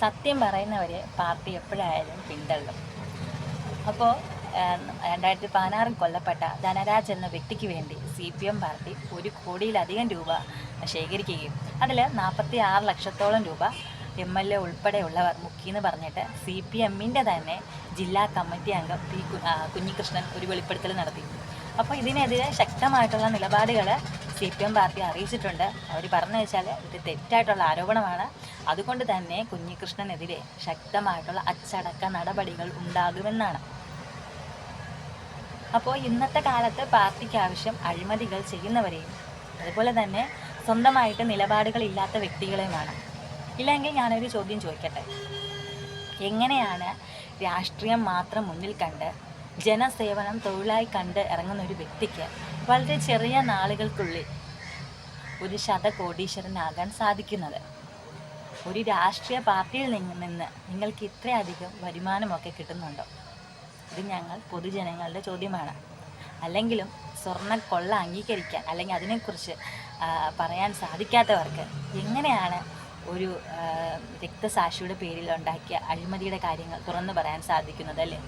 സത്യം പറയുന്നവരെ പാർട്ടി എപ്പോഴായാലും പിന്തള്ളും. അപ്പോൾ 2016 കൊല്ലപ്പെട്ട ധനരാജ് എന്ന വ്യക്തിക്ക് വേണ്ടി CPM പാർട്ടി 1 കോടിയിലധികം രൂപ ശേഖരിക്കുകയും അതിൽ 46 ലക്ഷത്തോളം രൂപ MLA ഉൾപ്പെടെയുള്ളവർ മുക്കിയെന്ന് പറഞ്ഞിട്ട് CPMൻ്റെ തന്നെ ജില്ലാ കമ്മിറ്റി അംഗം കുഞ്ഞികൃഷ്ണൻ ഒരു വെളിപ്പെടുത്തൽ നടത്തി. അപ്പോൾ ഇതിനെതിരെ ശക്തമായിട്ടുള്ള നിലപാടുകൾ CPM പാർട്ടി അറിയിച്ചിട്ടുണ്ട്. അവർ പറഞ്ഞു വെച്ചാൽ ഇത് തെറ്റായിട്ടുള്ള ആരോപണമാണ്. അതുകൊണ്ട് തന്നെ കുഞ്ഞികൃഷ്ണനെതിരെ ശക്തമായിട്ടുള്ള അച്ചടക്ക നടപടികൾ ഉണ്ടാകുമെന്നാണ്. അപ്പോൾ ഇന്നത്തെ കാലത്ത് പാർട്ടിക്ക് ആവശ്യം അഴിമതികൾ ചെയ്യുന്നവരെയും അതുപോലെ തന്നെ സ്വന്തമായിട്ട് നിലപാടുകളില്ലാത്ത വ്യക്തികളെയുമാണ്. ഇല്ലെങ്കിൽ ഞാനൊരു ചോദ്യം ചോദിക്കട്ടെ, എങ്ങനെയാണ് രാഷ്ട്രീയം മാത്രം മുന്നിൽ കണ്ട് ജനസേവനം തൊഴിലായി കണ്ട് ഇറങ്ങുന്ന ഒരു വ്യക്തിക്ക് വളരെ ചെറിയ നാളുകൾക്കുള്ളിൽ ഒരു ശതകോടീശ്വരനാകാൻ സാധിക്കുന്നത്? ഒരു രാഷ്ട്രീയ പാർട്ടിയിൽ നിന്ന് നിങ്ങൾക്ക് ഇത്രയധികം വരുമാനമൊക്കെ കിട്ടുന്നുണ്ടോ? ഇത് ഞങ്ങൾ പൊതുജനങ്ങളുടെ ചോദ്യമാണ്. അല്ലെങ്കിലും സ്വർണ്ണക്കൊള്ള അംഗീകരിക്കാൻ അല്ലെങ്കിൽ അതിനെക്കുറിച്ച് പറയാൻ സാധിക്കാത്തവർക്ക് എങ്ങനെയാണ് ഒരു രക്തസാക്ഷിയുടെ പേരിൽ ഉണ്ടാക്കിയ അഴിമതിയുടെ കാര്യങ്ങൾ തുറന്നു പറയാൻ സാധിക്കുന്നത്, അല്ലേ?